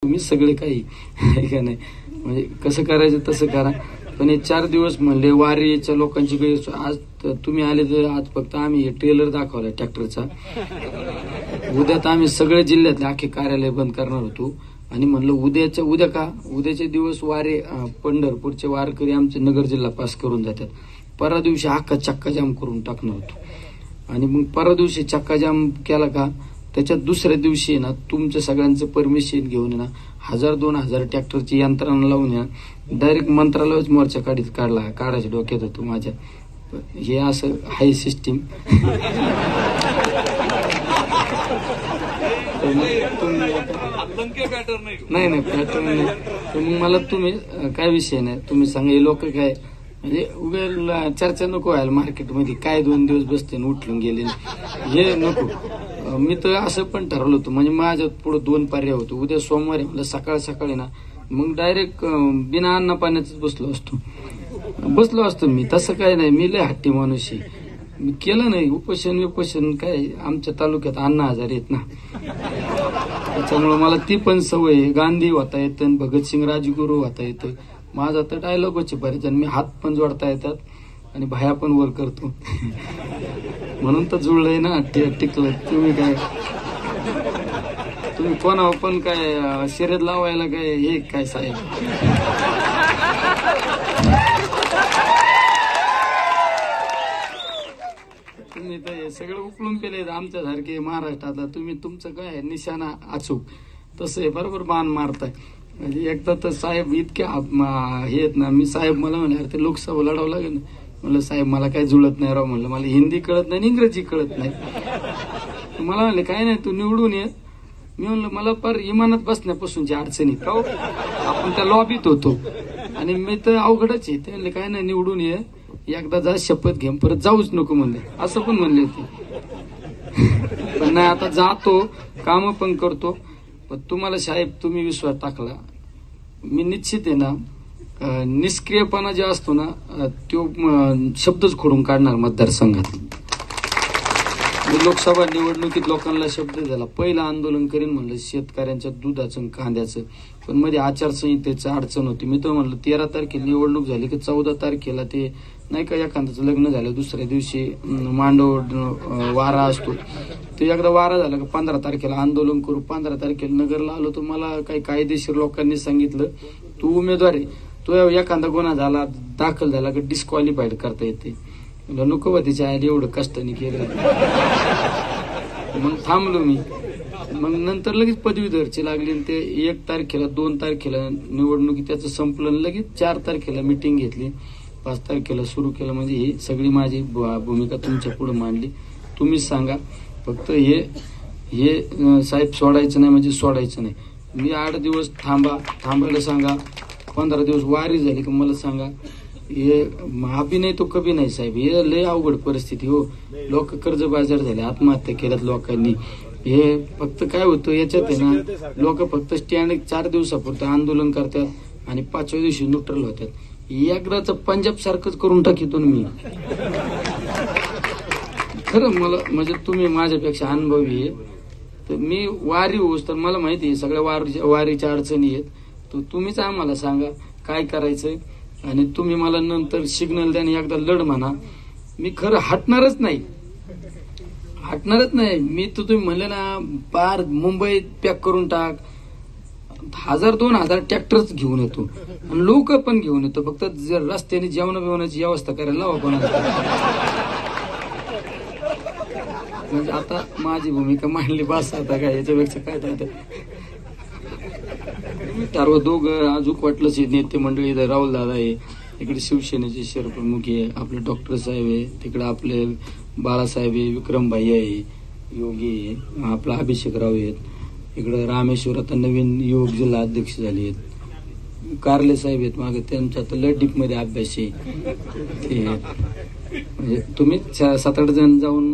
तुम्ही सगळे काही आहे का नाही, म्हणजे कसं करायचं तसं करा. पण हे 4 दिवस म्हणले वारीच्या लोकांची गैर. आज तुम्ही आले तर आज फक्त आम्ही हे ट्रेलर दाखवलाय ट्रॅक्टरचा. उद्या तर आम्ही सगळ्या जिल्ह्यातले अख्खे कार्यालय बंद करणार होतो. आणि म्हणलं उद्याचे दिवस वारे पंढरपूरचे वारकरी आमचे नगर जिल्हा पास करून जातात. परवा दिवशी अख्खा चक्का जाम करून टाकणार होतो. आणि मग परवा दिवशी चक्का जाम केला का त्याच्यात दुसऱ्या दिवशी ना तुमच्या सगळ्यांचं परमिशन घेऊन ना 1000-2000 ट्रॅक्टरची यंत्रणा लावून या डायरेक्ट मंत्रालयच मोर्चा काढायच्या डोक्यात होतो माझ्या. हे असं हाय सिस्टीम. नाही पॅटर्न नाही. तर मग मला तुम्ही काय विषय नाही तुम्ही सांगा. हे लोक काय म्हणजे उभ्या चर्चा नको व्हायला मार्केटमध्ये काय 2 दिवस बसते उठलून गेले हे नको. मी तर असं पण ठरवलं होतं म्हणजे माझ्या पुढे 2 पर्याय होतो. उद्या सोमवारी मला सकाळी ना मग डायरेक्ट बिना अन्न पाण्याच बसलो असतो मी. तसं काय नाही, मी लय हट्टी माणूस आहे. मी केलं नाही उपोषण काय आमच्या तालुक्यात अण्णा आजार येत ना, त्याच्यामुळे मला ती पण सवय आहे. गांधी होता येतं आणि भगतसिंग राजगुरू होता येतं. माझा तर डायलॉगच आहे बरेच. मी हात पण जोडता येतात आणि भाया पण वर करतो. म्हणून तर जुळलंय ना टिकलं. तुम्ही कोणावर पण काय शर्यत लावायला काय हे काय साहेब. तुम्ही तर हे सगळं उकळून केले आमच्यासारखे महाराष्ट्रातला. तुम्ही तुमचं काय निशाणा अचूक तसं आहे बरोबर मान मारताय. म्हणजे एकदा तर साहेब इतके हे आहेत ना. मी साहेब मला म्हणे ते लोकसभा लढावं लागेल ना. म्हणलं साहेब मला काय जुळत नाही राव. म्हणलं मला हिंदी कळत नाही इंग्रजी कळत नाही. मला म्हणले काय नाही तू निवडून ये. मी म्हणलं मला पर इमानात बसण्यापासूनची अडचणी का आपण त्या लॉबीत होतो आणि मी तर अवघडच आहे. ते म्हणले काय नाही निवडून ये एकदा जा शपथ घे परत जाऊच नको म्हणले. असं पण म्हणले होते. पण नाही आता जातो काम पण करतो. पण तुम्हाला साहेब तुम्ही विश्वास टाकला मी निश्चित आहे ना निष्क्रियपणा जे असतो ना तो शब्दच खोडून काढणार मतदारसंघात. लोकसभा निवडणुकीत लोकांना शब्द झाला पहिलं आंदोलन करीन म्हणलं शेतकऱ्यांच्या दुधाचं कांद्याचं. पण मध्ये आचारसंहितेचं अडचण होती. मी तर म्हणलं 13 तारखेला निवडणूक झाली की 14 तारखेला ते नाही का एखाद्याचं लग्न झालं दुसऱ्या दिवशी मांडव वारा असतो ते एकदा वारा झाला का 15 तारखेला आंदोलन करू. 15 तारखेला नगरला आलो तर मला काही कायदेशीर लोकांनी सांगितलं तू उमेदवार आहे तो एखादा गुन्हा झाला दाखल झाला की डिस्क्वालिफाईड करता येते. नको बा तिच्या आधी एवढं कष्टाने केलं. मग थांबलो मी. मग नंतर लगेच पदवीधरची लागली आणि ते 1 तारखेला 2 तारखेला निवडणुकी त्याचं संपलं. लगेच 4 तारखेला मिटिंग घेतली 5 तारखेला सुरू केलं. म्हणजे ही सगळी माझी भूमिका तुमच्या पुढे मांडली. तुम्हीच सांगा फक्त हे साहेब सोडायचं नाही म्हणजे सोडायचं नाही. मी 8 दिवस थांबायला सांगा. 15 दिवस वारी झाली की मला सांगा. हे अभिनय तो कभी नाही साहेब. हे लय अवघड परिस्थिती हो. लोक कर्जबाजार झाले आत्महत्या केल्यात लोकांनी. हे फक्त काय होतं याच्यात आहे ना लोक फक्त स्टँड 4 दिवसापुरतं आंदोलन करतात आणि 5व्या दिवशी न्यूट्रल होतात. एकदाच पंजाब सारखंच करून टाकीतो मी. खरं मला म्हणजे तुम्ही माझ्यापेक्षा अनुभवी आहे. तर मी वारी होऊस तर मला माहिती आहे सगळ्या वारीच्या अडचणी आहेत. तर तुम्हीच आम्हाला सांगा काय करायचंय आणि तुम्ही मला नंतर सिग्नल द्या आणि एकदा लढ म्हणा. मी खरं हटणारच नाही. मी तर तुम्ही म्हणले ना पार मुंबईत पॅक करून टाक 1000-2000 ट्रॅक्टरच घेऊन येतो आणि लोक पण घेऊन येतो. फक्त रस्त्याने जेवणाची व्यवस्था करायला लावा कोणाला. म्हणजे आता माझी भूमिका मांडली बस. आता काय याच्यापेक्षा काय तर ठरवा दोघं अजून वाटलंच नेते मंडळी. इथं राहुल दादा आहे इकडे शिवसेनेचे शहरप्रमुख आहे आपले डॉक्टर साहेब आहे तिकडे आपले बाळासाहेब आहे विक्रमभाई आहे योगी आहे आपला अभिषेकराव आहेत इकडं रामेश्वर आता नवीन युवक जिल्हा अध्यक्ष झाले आहेत. कारले साहेब आहेत मागे त्यांच्या तर लय डीप मध्ये अभ्यास आहे. ते म्हणजे तुम्ही 7-8 जण जाऊन